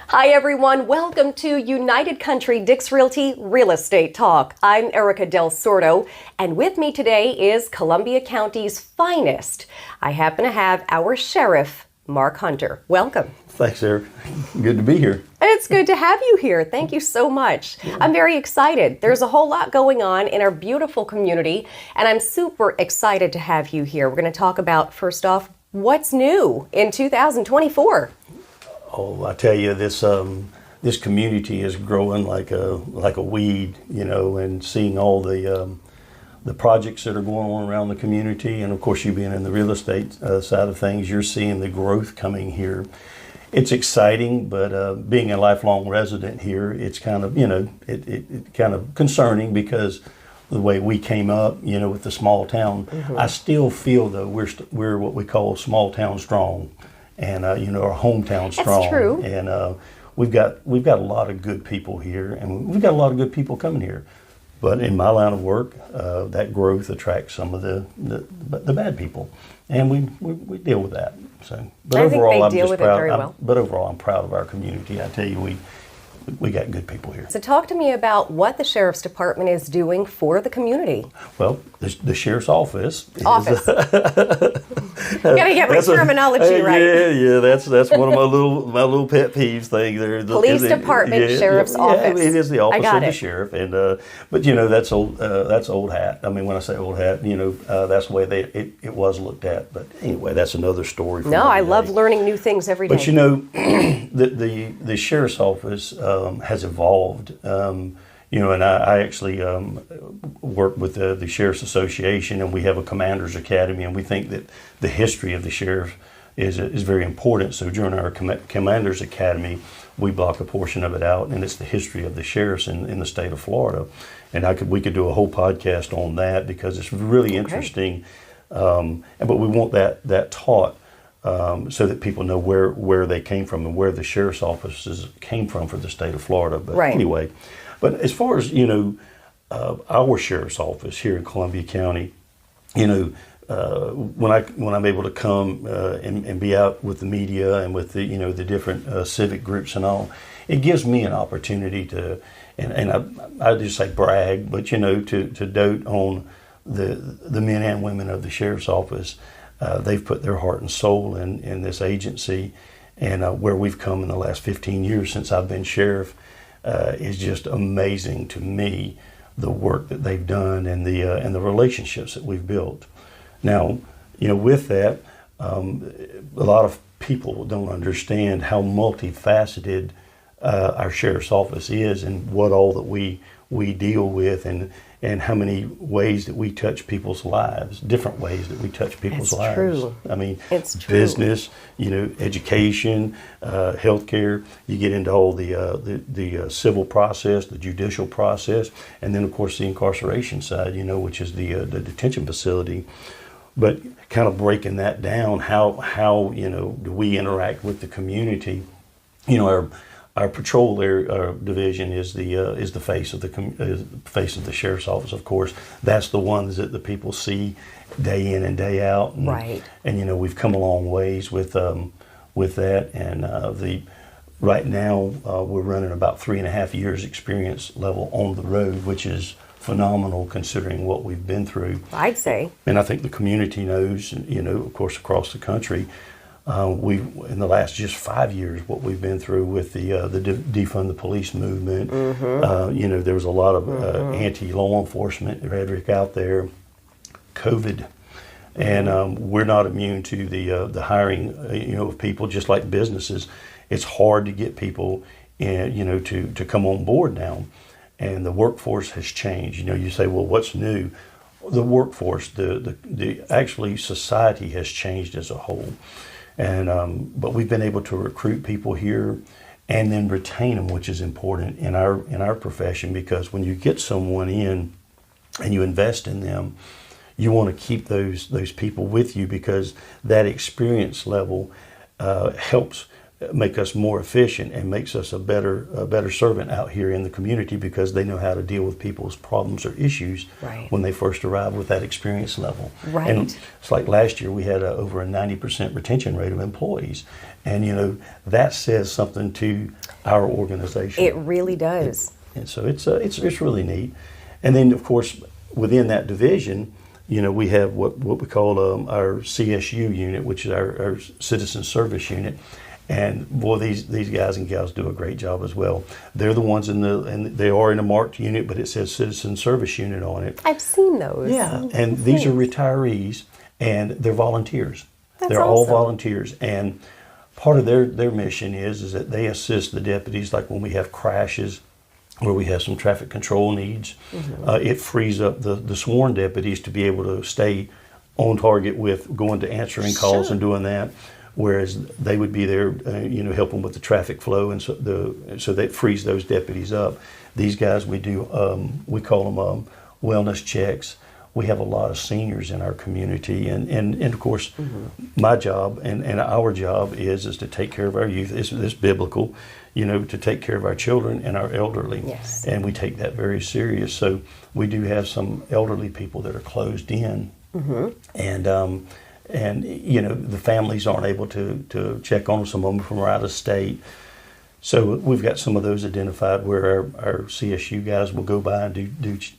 Hi everyone, welcome to United Country Dix Realty Real Estate Talk. I'm Erika Del Sordo, and with me today is Columbia County's finest. I happen to have our sheriff, Mark Hunter. Welcome. Thanks, Eric. Good to be here. It's good to have you here. Thank you so much. Yeah. I'm very excited. There's a whole lot going on in our beautiful community, and I'm super excited to have you here. We're going to talk about, first off, what's new in 2024. Oh, I tell you, this community is growing like a weed, you know, and seeing all the projects that are going on around the community, and of course, you being in the real estate side of things, you're seeing the growth coming here. It's exciting, but being a lifelong resident here, it's kind of, you know, it kind of concerning because the way we came up, you know, with the small town. Mm-hmm. I still feel though we're what we call small town strong. And you know, our hometown strong. That's true. And we've got a lot of good people here, and we've got a lot of good people coming here. But in my line of work, that growth attracts some of the bad people, and we deal with that. So, but overall, I'm just proud. But overall, I'm proud of our community. I tell you, we got good people here. So talk to me about what the Sheriff's Department is doing for the community. Well, the Sheriff's Office. Gotta get my terminology right. Yeah, that's one of my little pet peeves thing there. Police Department, Sheriff's Office. It is the office of the sheriff, and but you know that's old hat. I mean, when I say old hat, you know that's the way it was looked at. But anyway, that's another story. No, I love learning new things every day. But you know, the Sheriff's Office has evolved. You know, and I actually work with the Sheriff's Association, and we have a Commander's Academy, and we think that the history of the Sheriff is very important. So during our Commander's Academy, we block a portion of it out, and it's the history of the sheriffs in the state of Florida. And we could do a whole podcast on that because it's really interesting. But we want that taught so that people know where they came from and where the Sheriff's offices came from for the state of Florida. But anyway. But as far as, you know, our sheriff's office here in Columbia County, you know, when I'm able to come and be out with the media and with the, you know, the different civic groups and all, it gives me an opportunity to, and I just say brag, but, you know, to dote on the men and women of the sheriff's office. They've put their heart and soul in this agency, and where we've come in the last 15 years since I've been sheriff. Is just amazing to me, the work that they've done and the relationships that we've built. Now, you know, with that, a lot of people don't understand how multifaceted our sheriff's office is and what all that we deal with and how many ways that we touch people's lives, different ways that we touch people's lives. True. I mean, it's true. Business, you know, education, healthcare. You get into all the civil process, the judicial process, and then of course the incarceration side, you know, which is the detention facility. But kind of breaking that down, how you know do we interact with the community? You know, our patrol division is the face of the sheriff's office. Of course, that's the ones that the people see day in and day out. And, right. And you know, we've come a long ways with that. And right now we're running about 3.5 years experience level on the road, which is phenomenal considering what we've been through. I'd say. And I think the community knows. You know, of course, across the country. In the last just 5 years, what we've been through with the defund the police movement, you know, there was a lot of anti-law enforcement rhetoric out there, COVID, and we're not immune to the hiring, you know, of people. Just like businesses, it's hard to get people, you know, to come on board now, and the workforce has changed. You know, you say, well, what's new? The workforce, actually society has changed as a whole. And but we've been able to recruit people here and then retain them, which is important in our profession, because when you get someone in and you invest in them, you want to keep those people with you, because that experience level helps make us more efficient and makes us a better servant out here in the community, because they know how to deal with people's problems or issues Right. when they first arrive with that experience level. Right. And it's like last year we had over a 90% retention rate of employees, and that says something to our organization. It really does. And so it's really neat. And then of course within that division, we have what we call our CSU unit, which is our citizen service unit. And boy, these guys and gals do a great job as well. They're the ones and they are in a marked unit, but it says citizen service unit on it. I've seen those. Yeah, and these are retirees, and they're volunteers. That's They're all awesome. volunteers, and part of their mission is that they assist the deputies, like when we have crashes, where we have some traffic control needs. It frees up the sworn deputies to be able to stay on target with going to answering calls and doing that, whereas they would be there, helping with the traffic flow, and so that frees those deputies up. These guys, we call them wellness checks. We have a lot of seniors in our community, and of course, my job and our job is to take care of our youth. It's biblical, to take care of our children and our elderly. Yes. And we take that very serious. So we do have some elderly people that are closed in, and the families aren't able to check on them. Some of them from out of state. So we've got some of those identified where our CSU guys will go by and do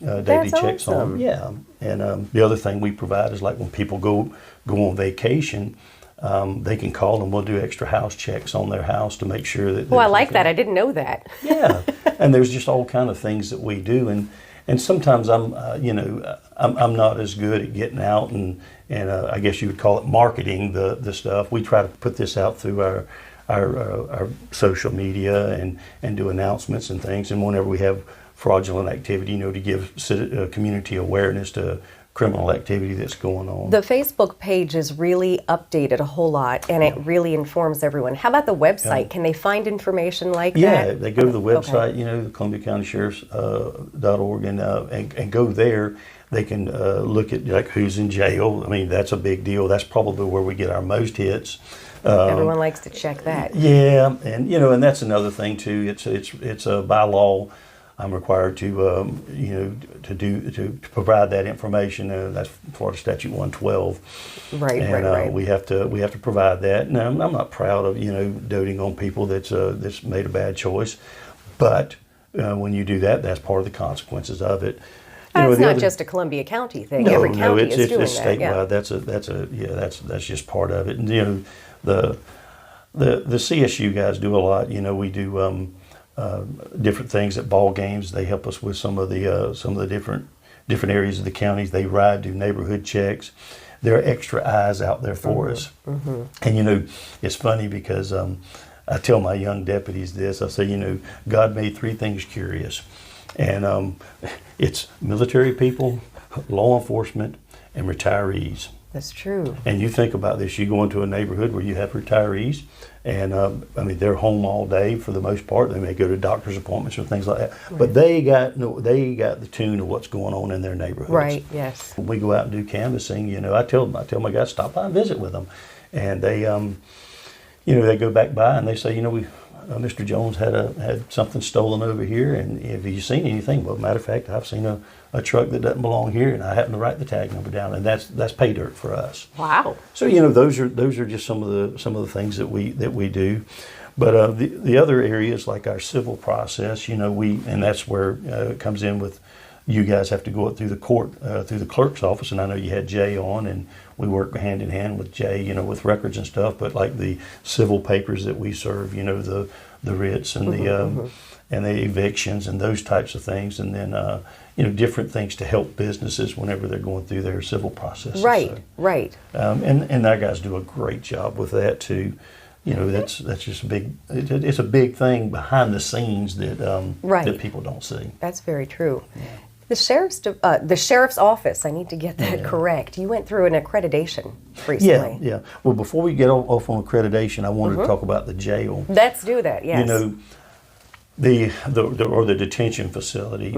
daily That's checks on awesome. them. Yeah, and the other thing we provide is like when people go on vacation, they can call and we'll do extra house checks on their house to make sure that. Well, I like that. I didn't know that. Yeah, and there's just all kind of things that we do, and sometimes I'm not as good at getting out and I guess you would call it marketing the stuff. We try to put this out through our social media and do announcements and things. And whenever we have fraudulent activity, to give community awareness to criminal activity that's going on. The Facebook page is really updated a whole lot, and it really informs everyone. How about the website? Yeah. Can they find information like Yeah, that? they go to the website, Okay. the Columbia County Sheriff's .org, and go there. They can look at like who's in jail. I mean, that's a big deal. That's probably where we get our most hits. Everyone likes to check that. Yeah, and and that's another thing too. It's by law. I'm required to to provide that information. That's Florida Statute 112. Right, And right. we have to provide that. And I'm not proud of doting on people that's made a bad choice, but when you do that, that's part of the consequences of it. It's not just a Columbia County thing. Every county is doing it's that. Yeah. statewide. That's just part of it. And the CSU guys do a lot. We do different things at ball games. They help us with some of the different areas of the counties. They do neighborhood checks. There are extra eyes out there for us. And it's funny because I tell my young deputies this. I say, God made three things curious, and it's military people, law enforcement, and retirees. That's true. And you think about this, you go into a neighborhood where you have retirees, and they're home all day for the most part. They may go to doctor's appointments or things like that, but they got the tune of what's going on in their neighborhoods. Right. Yes. When we go out and do canvassing, I tell my guys, stop by and visit with them, and they they go back by and they say, Mr. Jones had something stolen over here, and have you seen anything? Well, matter of fact, I've seen a truck that doesn't belong here, and I happen to write the tag number down, and that's pay dirt for us. Wow. So those are just some of the things that we do. But the other areas like our civil process, and that's where it comes in with. You guys have to go up through the court, through the clerk's office, and I know you had Jay on, and we work hand in hand with Jay, with records and stuff. But like the civil papers that we serve, the writs and and the evictions and those types of things, and then different things to help businesses whenever they're going through their civil processes. Right. So, Right. and our guys do a great job with that too. That's just a big. It's a big thing behind the scenes that that people don't see. That's very true. Yeah. The sheriff's office. I need to get that correct. You went through an accreditation recently. Yeah. Well, before we get off on accreditation, I wanted to talk about the jail. Let's do that. Yes. The detention facility.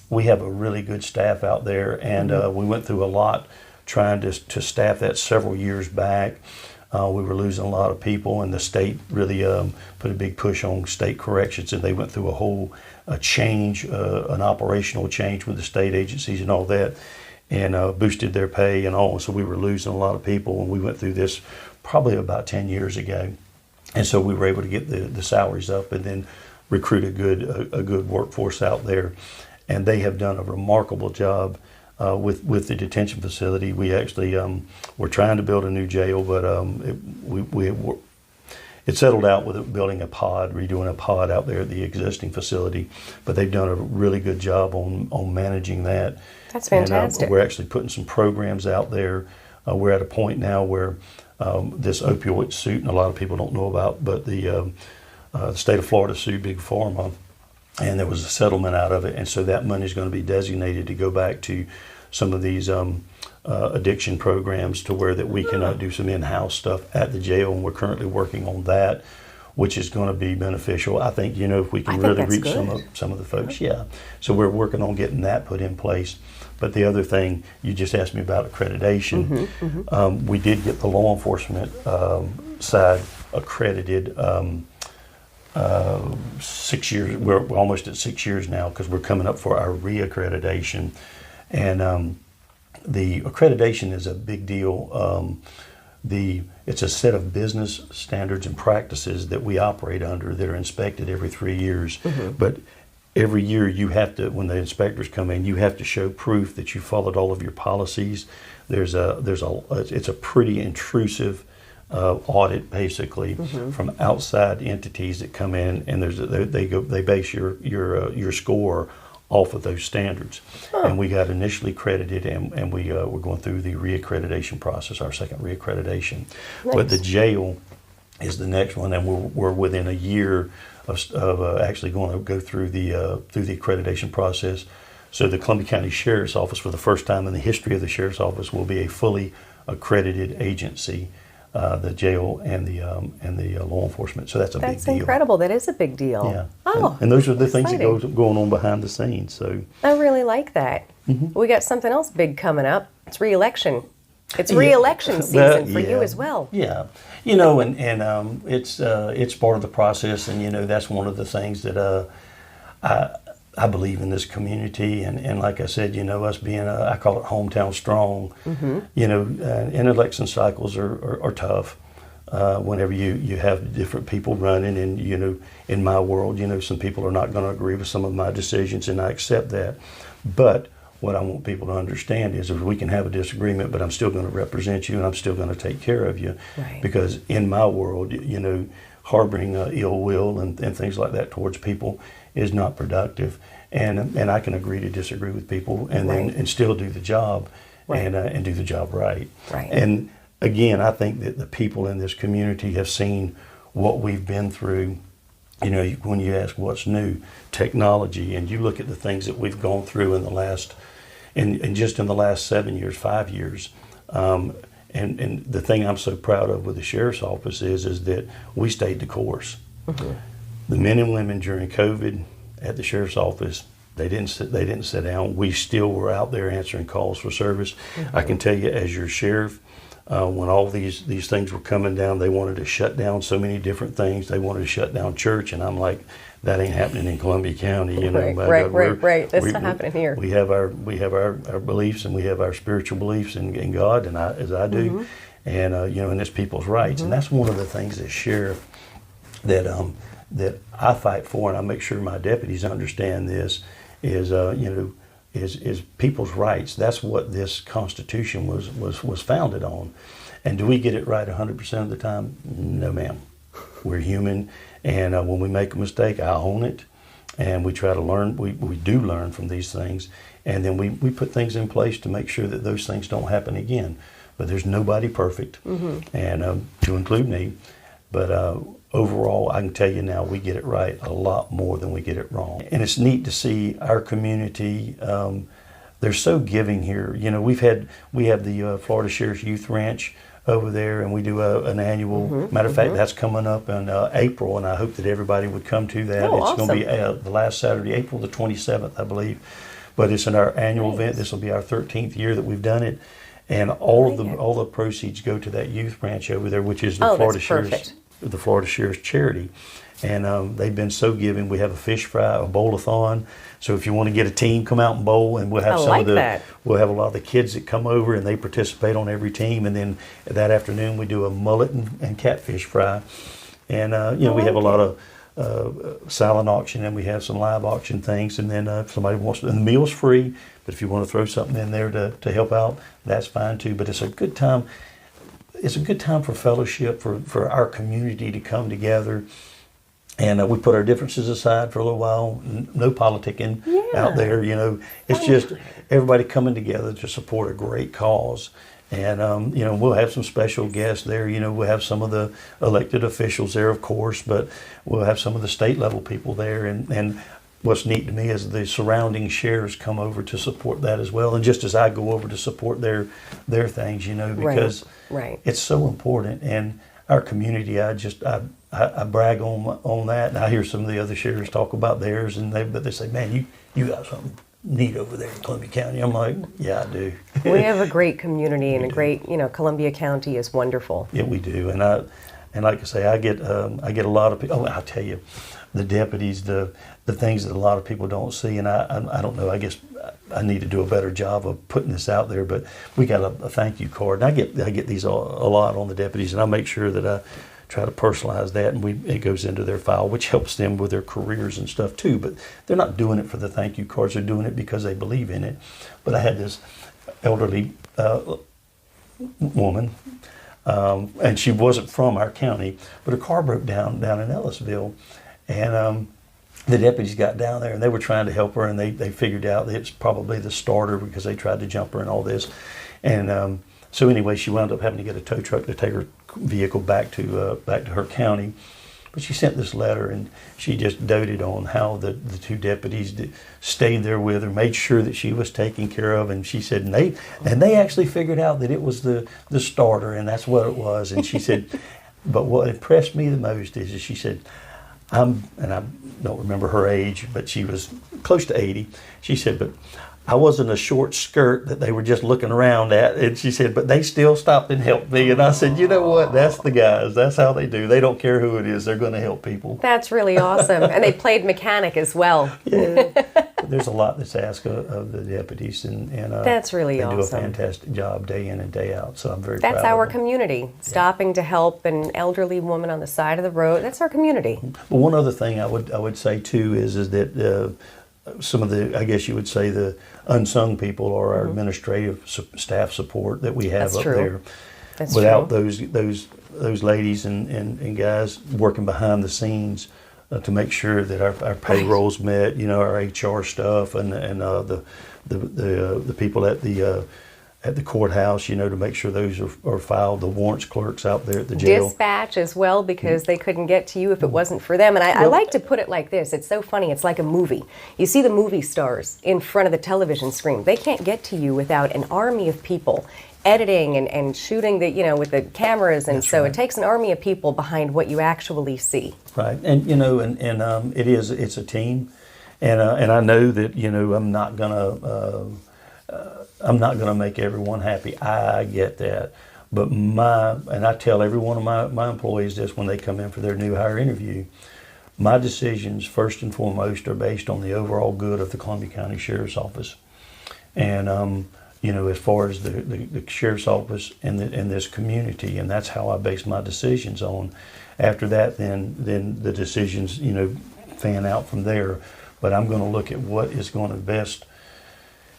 We have a really good staff out there, and we went through a lot trying to staff that several years back. We were losing a lot of people, and the state really put a big push on state corrections, and they went through a whole change, an operational change with the state agencies and all that, and boosted their pay and all. So we were losing a lot of people, and we went through this probably about 10 years ago. And so we were able to get the salaries up and then recruit a good workforce out there. And they have done a remarkable job with the detention facility. We actually we're trying to build a new jail, but it settled out with building redoing a pod out there at the existing facility. But they've done a really good job on managing that. That's fantastic. And, we're actually putting some programs out there. We're at a point now where this opioid suit, and a lot of people don't know about, but the state of Florida sued Big Pharma, and there was a settlement out of it, and so that money is going to be designated to go back to some of these addiction programs, to where that we can do some in-house stuff at the jail, and we're currently working on that, which is going to be beneficial. I think, if we can really reach some of the folks, yeah. So we're working on getting that put in place. But the other thing, you just asked me about accreditation. We did get the law enforcement side accredited 6 years. We're almost at 6 years now, because we're coming up for our reaccreditation. And the accreditation is a big deal. It's a set of business standards and practices that we operate under that are inspected every 3 years. But every year you have to, when the inspectors come in, you have to show proof that you followed all of your policies. It's a pretty intrusive audit, basically, from outside entities that come in, and they base your score off of those standards. And we got initially accredited, and we're going through the reaccreditation process, our second reaccreditation. Nice. But the jail is the next one, and we're within a year of actually going to go through the accreditation process. So the Columbia County Sheriff's Office, for the first time in the history of the Sheriff's Office, will be a fully accredited agency. The jail and the law enforcement. So that's a big deal. That's incredible. That is a big deal. Yeah. Oh, and those are the things exciting. that going on behind the scenes. So I really like that. We got something else big coming up. It's re-election. It's re-election season for you as well. Yeah, and it's part of the process, and that's one of the things that I believe in this community, and like I said, us being I call it hometown strong. And election cycles are tough. Whenever you have different people running, and in my world, some people are not going to agree with some of my decisions, and I accept that. But what I want people to understand is we can have a disagreement, but I'm still going to represent you, and I'm still going to take care of you. Right. Because in my world, harboring ill will and things like that towards people is not productive. And I can agree to disagree with people, and still do the job, and do the job right. Right. And again, I think that the people in this community have seen what we've been through. When you ask what's new, technology, and you look at the things that we've gone through in the last, and just in the last 7 years, 5 years, and the thing I'm so proud of with the Sheriff's Office is that we stayed the course. The men and women during COVID at the Sheriff's Office, they didn't sit down. We still were out there answering calls for service. I can tell you, as your sheriff, when all these things were coming down, they wanted to shut down so many different things. They wanted to shut down church, and I'm like, that ain't happening in Columbia County. Right. That's not happening here. We have our beliefs, and we have our spiritual beliefs in God, and as I do, and and it's people's rights, and that's one of the things as sheriff that I fight for, and I make sure my deputies understand this is people's rights. That's what this Constitution was founded on. And do we get it right 100% of the time? No, ma'am. We're human, and when we make a mistake, I own it, and we try to learn. We do learn from these things, and then we put things in place to make sure that those things don't happen again. But there's nobody perfect, and to include me. But overall, I can tell you now, we get it right a lot more than we get it wrong. And it's neat to see our community. They're so giving here. We have the Florida Sheriff's Youth Ranch over there, and we do an annual. Matter of fact, that's coming up in April, and I hope that everybody would come to that. Oh, it's awesome. going to be the last Saturday, April the 27th, I believe. But it's in our annual event. This will be our 13th year that we've done it. and all the proceeds go to that youth branch over there, which is the Florida Sheriff's charity. And they've been so giving. We have a fish fry, a bowl-a-thon. So if you want to get a team, come out and bowl, and we'll have we'll have a lot of the kids that come over and they participate on every team. And then that afternoon we do a mullet and catfish fry. And we have a lot of silent auction, and we have some live auction things. And then if somebody wants to, and the meal's free, but if you want to throw something in there to help out, that's fine too. But it's a good time. It's a good time for fellowship, for our community to come together. And we put our differences aside for a little while. No politicking out there, It's just everybody coming together to support a great cause. And, we'll have some special guests there. We'll have some of the elected officials there, of course, but we'll have some of the state level people there. And what's neat to me is the surrounding sheriffs come over to support that as well. And just as I go over to support their things, because it's so important. And our community, I brag on that, and I hear some of the other sheriffs talk about theirs, but they say, "Man, you got something neat over there in Columbia County." I'm like, "Yeah, I do." We have a great community, and a great, Columbia County is wonderful. Yeah, we do, and like I say, I get a lot of people. Oh, I'll tell you, the deputies, the things that a lot of people don't see, and I don't know. I guess I need to do a better job of putting this out there, but we got a thank you card, and I get these a lot on the deputies, and I make sure that I try to personalize that, and it goes into their file, which helps them with their careers and stuff too. But they're not doing it for the thank you cards; they're doing it because they believe in it. But I had this elderly woman, and she wasn't from our county, but her car broke down in Ellisville, and the deputies got down there, and they were trying to help her, and they figured out that it's probably the starter because they tried to jump her and all this, and so anyway, she wound up having to get a tow truck to take her vehicle back to her county. But she sent this letter, and she just doted on how the two deputies stayed there with her, made sure that she was taken care of, and she said, and they actually figured out that it was the starter, and that's what it was. And she said, but what impressed me the most is she said, and I don't remember her age, but she was close to 80. She said, but I wasn't a short skirt that they were just looking around at. And she said, but they still stopped and helped me. And I said, you know what? That's the guys. That's how they do. They don't care who it is. They're going to help people. That's really awesome. And they played mechanic as well. Yeah. There's a lot that's asked of the deputies. And that's really awesome. They do a fantastic job day in and day out. So I'm very proud of them. That's our community. Stopping to help an elderly woman on the side of the road. That's our community. Well, one other thing I would say, too, is that some of the, I guess you would say, the unsung people or our administrative staff support that we have up there. That's Without true. those ladies and guys working behind the scenes to make sure that our payroll's met, our HR stuff and the people at the courthouse, to make sure those are filed, the warrants clerks out there at the jail. Dispatch as well, because they couldn't get to you if it wasn't for them. And I like to put it like this. It's so funny. It's like a movie. You see the movie stars in front of the television screen. They can't get to you without an army of people editing and shooting with the cameras. And so it takes an army of people behind what you actually see. Right. And, it's a team. And I know that, I'm not going to make everyone happy. I get that. But and I tell every one of my employees this when they come in for their new hire interview, my decisions first and foremost are based on the overall good of the Columbia County Sheriff's Office. And, as far as the Sheriff's Office and this community, and that's how I base my decisions on. After that, then the decisions, fan out from there. But I'm going to look at what is going to best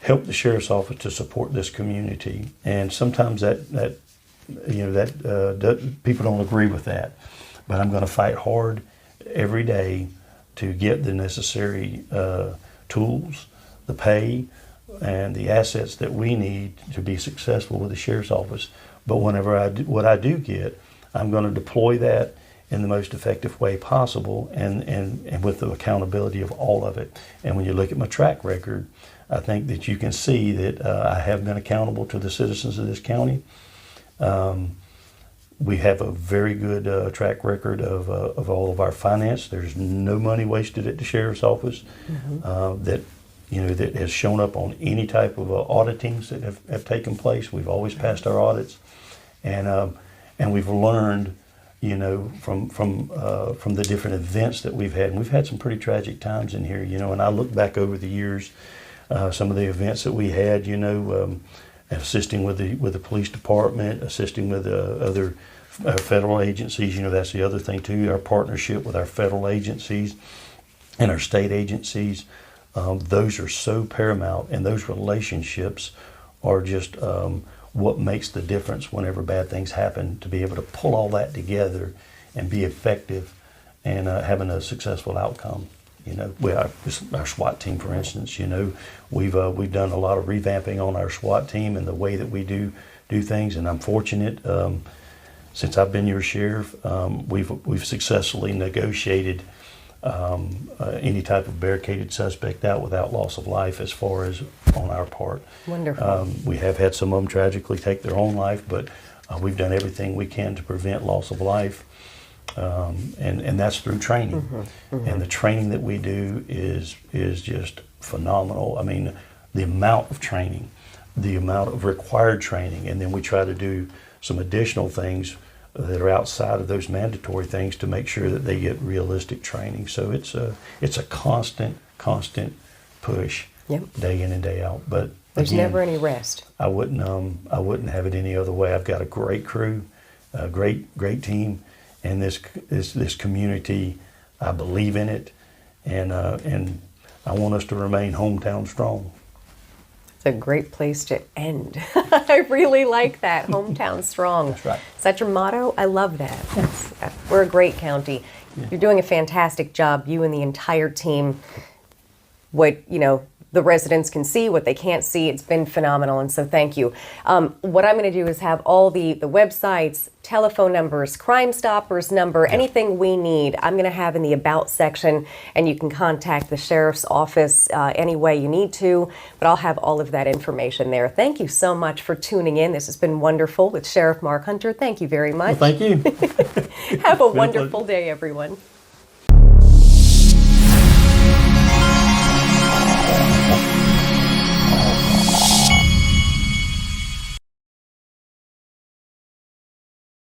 help the Sheriff's Office to support this community. And sometimes that people don't agree with that. But I'm going to fight hard every day to get the necessary tools, the pay, and the assets that we need to be successful with the Sheriff's Office. But what I do get, I'm going to deploy that in the most effective way possible and with the accountability of all of it. And when you look at my track record, I think that you can see that I have been accountable to the citizens of this county. We have a very good track record of all of our finance. There's no money wasted at the Sheriff's Office. That that has shown up on any type of auditings that have taken place. We've always passed our audits, and we've learned, from the different events that we've had. And we've had some pretty tragic times in here, and I look back over the years, some of the events that we had, assisting with the police department, assisting with other federal agencies. That's the other thing too, our partnership with our federal agencies and our state agencies. Those are so paramount, and those relationships are just what makes the difference whenever bad things happen, to be able to pull all that together and be effective and having a successful outcome. Our SWAT team, for instance, we've done a lot of revamping on our SWAT team and the way that we do things, and I'm fortunate. Since I've been your sheriff, we've successfully negotiated any type of barricaded suspect out without loss of life, as far as on our part. Wonderful. We have had some of them tragically take their own life, but we've done everything we can to prevent loss of life, and that's through training. And the training that we do is just phenomenal. I mean, the amount of training, the amount of required training, and then we try to do some additional things that are outside of those mandatory things to make sure that they get realistic training. So it's a constant push, day in and day out. But there's never any rest. I wouldn't have it any other way. I've got a great crew, a great team, and this community. I believe in it, and I want us to remain hometown strong. It's a great place to end. I really like that, hometown strong. That's right. Is that your motto? I love that. We're a great county. You're doing a fantastic job, you and the entire team. What, the residents can see, what they can't see, it's been phenomenal, and so thank you. What I'm going to do is have all the websites, telephone numbers, Crimestoppers number, anything we need, I'm going to have in the About section, and you can contact the Sheriff's Office any way you need to, but I'll have all of that information there. Thank you so much for tuning in. This has been wonderful with Sheriff Mark Hunter. Thank you very much. Well, thank you. Have a wonderful day, everyone.